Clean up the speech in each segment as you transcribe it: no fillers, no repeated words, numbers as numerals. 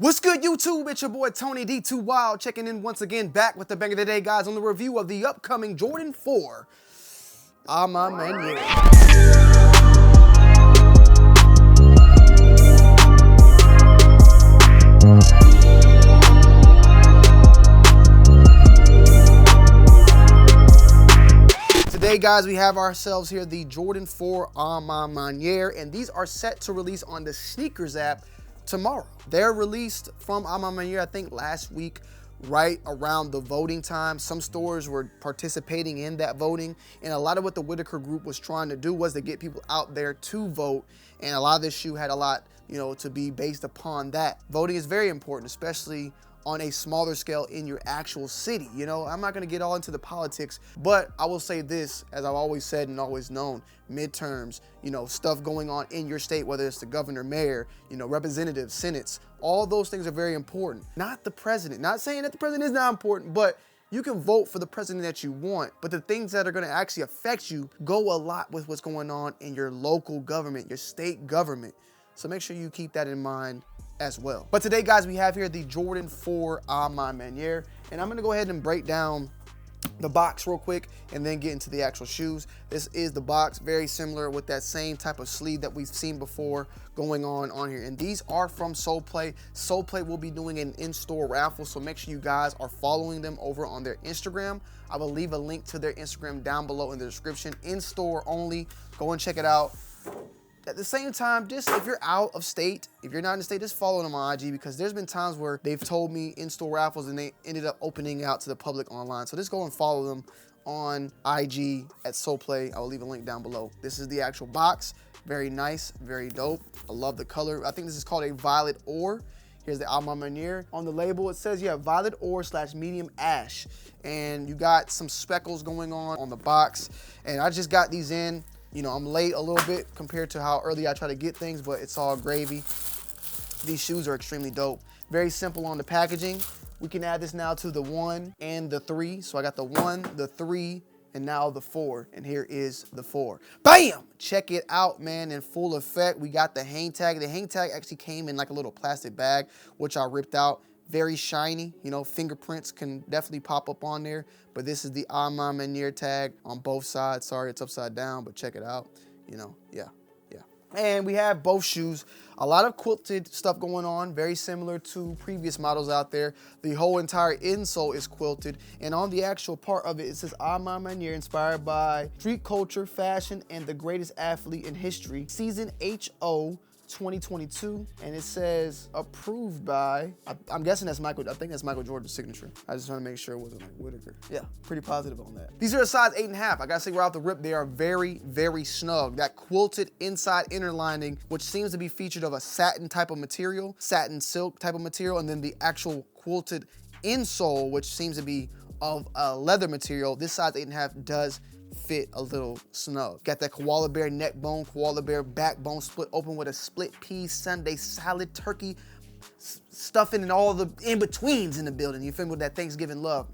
What's good, YouTube? It's your boy Tonyd2wild checking in once again, back with the bang of the day, guys, on the review of the upcoming Jordan 4. Maniére. Today, guys, we have ourselves here the Jordan 4 Maniére, and these are set to release on the Sneakers app tomorrow. They're released from Maniére, I think last week, right around the voting time. Some stores were participating in that voting, and a lot of what the Whitaker group was trying to do was to get people out there to vote, and a lot of this shoe had a lot, to be based upon that. Voting is very important, especially on a smaller scale in your actual city. I'm not gonna get all into the politics, but I will say this, as I've always said and always known, midterms, stuff going on in your state, whether it's the governor, mayor, representatives, senates, all those things are very important. Not the president, not saying that the president is not important, but you can vote for the president that you want, but the things that are gonna actually affect you go a lot with what's going on in your local government, your state government. So make sure you keep that in mind as well. But today, guys, we have here the Jordan 4 Maniére, and I'm gonna go ahead and break down the box real quick and then get into the actual shoes. This is the box, very similar with that same type of sleeve that we've seen before going on here. And these are from Sole Play. Sole Play will be doing an in-store raffle, so make sure you guys are following them over on their Instagram. I will leave a link to their Instagram down below in the description. In-store only, go and check it out. At the same time, just if you're out of state, if you're not in the state, just follow them on IG, because there's been times where they've told me in-store raffles and they ended up opening out to the public online. So just go and follow them on IG at Sole Play. I will leave a link down below. This is the actual box. Very nice, very dope. I love the color. I think this is called a violet ore. Here's the Maniére. On the label, it says you have violet ore / medium ash. And you got some speckles going on the box. And I just got these in. I'm late a little bit compared to how early I try to get things, but it's all gravy. These shoes are extremely dope. Very simple on the packaging. We can add this now to the 1 and the 3. So I got the 1, the 3, and now the 4. And here is the 4. Bam! Check it out, man, in full effect. We got the hang tag. The hang tag actually came in like a little plastic bag, which I ripped out. Very shiny, fingerprints can definitely pop up on there, but this is the Maniére tag on both sides. Sorry, it's upside down, but check it out, yeah. And we have both shoes. A lot of quilted stuff going on, very similar to previous models out there. The whole entire insole is quilted, and on the actual part of it, it says Maniére, inspired by street culture, fashion, and the greatest athlete in history. Season HO 2022, and it says approved by, I'm guessing that's Michael, I think that's Michael Jordan's signature. I just want to make sure it wasn't like Whitaker. Yeah, pretty positive on that. These are a size 8.5. I gotta say right off the rip, they are very, very snug. That quilted inside inner lining, which seems to be featured of a satin type of material, satin silk type of material, and then the actual quilted insole, which seems to be of a leather material. This size 8.5 does fit a little snug. Got that koala bear neck bone, koala bear backbone split open with a split pea Sunday salad, turkey stuffing, and all the in-betweens in the building. You feel me, with that Thanksgiving love.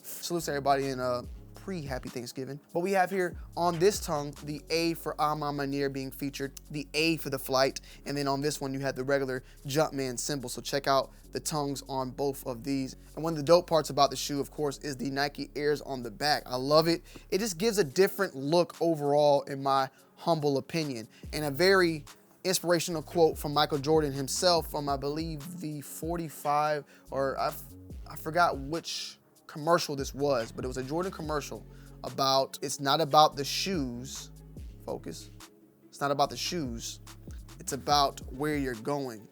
Salute to everybody in pre-happy Thanksgiving. But we have here on this tongue, the A for Maniére being featured, the A for the flight, and then on this one you have the regular Jumpman symbol. So check out the tongues on both of these. And one of the dope parts about the shoe, of course, is the Nike Airs on the back. I love it. It just gives a different look overall, in my humble opinion. And a very inspirational quote from Michael Jordan himself from, I believe, the 45, or I forgot which commercial this was, but it was a Jordan commercial about, it's not about the shoes, focus, it's not about the shoes, it's about where you're going.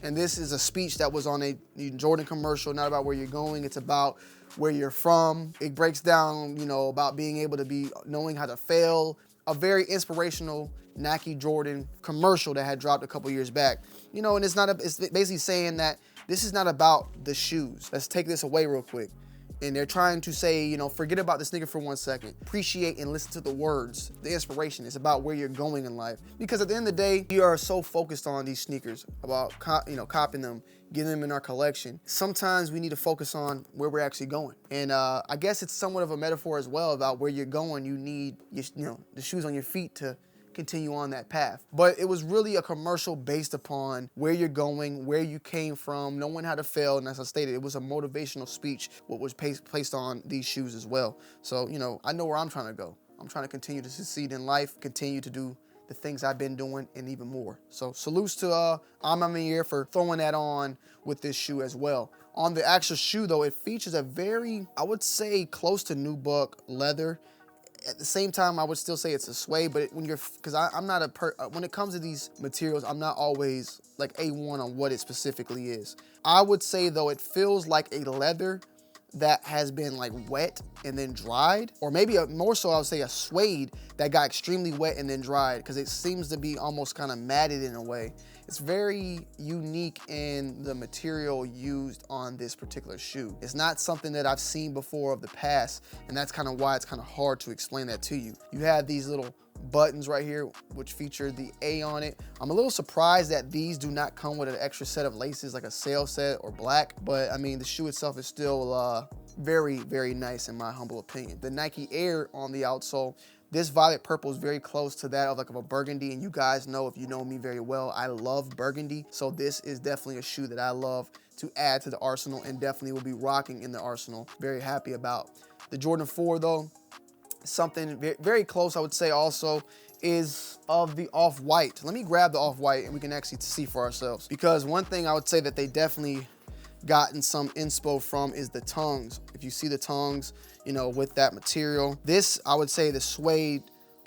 And this is a speech that was on a Jordan commercial, not about where you're going, it's about where you're from. It breaks down, about being able to be, knowing how to fail. A very inspirational Nike Jordan commercial that had dropped a couple years back. And it's basically saying that this is not about the shoes. Let's take this away real quick. And they're trying to say, forget about the sneaker for 1 second. Appreciate and listen to the words, the inspiration. It's about where you're going in life. Because at the end of the day, we are so focused on these sneakers, about copying them, getting them in our collection. Sometimes we need to focus on where we're actually going. And I guess it's somewhat of a metaphor as well about where you're going. You need the shoes on your feet to continue on that path. But it was really a commercial based upon where you're going, where you came from, knowing how to fail. And as I stated, it was a motivational speech, what was placed on these shoes as well. So, you know, I know where I'm trying to go. I'm trying to continue to succeed in life, continue to do the things I've been doing and even more. So salutes to Maniére for throwing that on with this shoe as well. On the actual shoe though, it features a very, I would say, close to nubuck leather. At the same time, I would still say it's a suede, but when you're, because I'm not when it comes to these materials, I'm not always like A1 on what it specifically is. I would say though, it feels like a leather that has been like wet and then dried, or maybe more so I would say a suede that got extremely wet and then dried, because it seems to be almost kind of matted in a way. It's very unique in the material used on this particular shoe. It's not something that I've seen before of the past, and that's kind of why it's kind of hard to explain that to you. You have these little buttons right here which feature the A on it. I'm a little surprised that these do not come with an extra set of laces like a sail set or black, but I mean the shoe itself is still very, very nice in my humble opinion. The Nike Air on the outsole, this violet purple is very close to that of like a burgundy, and you guys know, if you know me very well, I love burgundy, so this is definitely a shoe that I love to add to the arsenal and definitely will be rocking in the arsenal. Very happy about. The Jordan 4 though, something very close, I would say also, is of the off-white. Let me grab the off-white and we can actually see for ourselves, because one thing I would say that they definitely gotten some inspo from is the tongues. If you see the tongues, you know, with that material, this, I would say the suede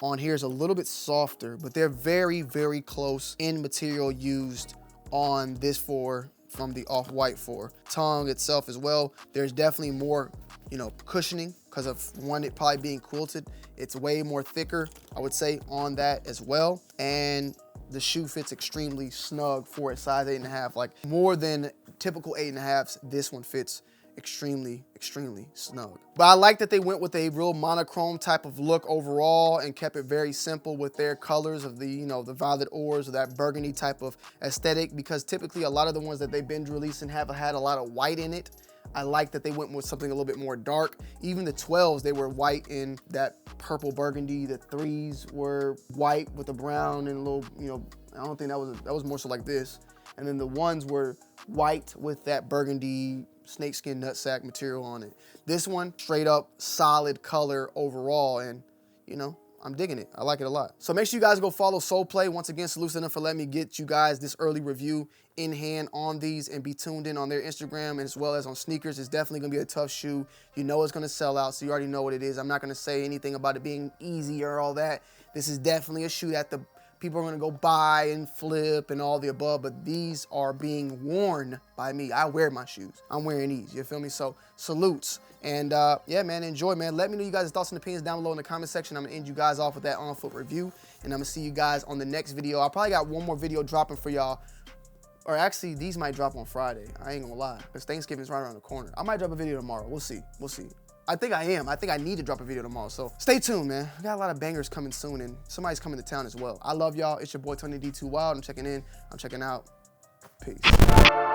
on here is a little bit softer, but they're very, very close in material used on this from the off-white 4. Tongue itself as well, there's definitely more, you know, cushioning because of one, it probably being quilted. It's way more thicker, I would say, on that as well. And the shoe fits extremely snug for a size 8.5, like more than typical 8.5s. This one fits extremely, extremely snug. But I like that they went with a real monochrome type of look overall and kept it very simple with their colors of the, you know, the violet ores or that burgundy type of aesthetic, because typically a lot of the ones that they've been releasing have had a lot of white in it. I like that they went with something a little bit more dark. Even the 12s, they were white in that purple burgundy. The 3s were white with a brown and a little, you know, I don't think that was more so like this. And then the 1s were white with that burgundy snakeskin nutsack material on it. This one, straight up solid color overall, and you know, I'm digging it. I like it a lot. So make sure you guys go follow Soul Play. Once again, salute to them for letting me get you guys this early review in hand on these, and be tuned in on their Instagram as well as on sneakers. It's definitely gonna be a tough shoe. You know it's gonna sell out, so you already know what it is. I'm not gonna say anything about it being easy or all that. This is definitely a shoe that the people are gonna go buy and flip and all the above, but these are being worn by me. I wear my shoes. I'm wearing these, you feel me? So salutes. And yeah, man, enjoy, man. Let me know you guys' thoughts and opinions down below in the comment section. I'm gonna end you guys off with that on foot review, and I'm gonna see you guys on the next video. I probably got one more video dropping for y'all, or actually these might drop on Friday. I ain't gonna lie, because Thanksgiving's right around the corner. I might drop a video tomorrow. We'll see. We'll see. I think I am. I think I need to drop a video tomorrow. So stay tuned, man. We got a lot of bangers coming soon, and somebody's coming to town as well. I love y'all. It's your boy Tonyd2wild. I'm checking in. I'm checking out. Peace.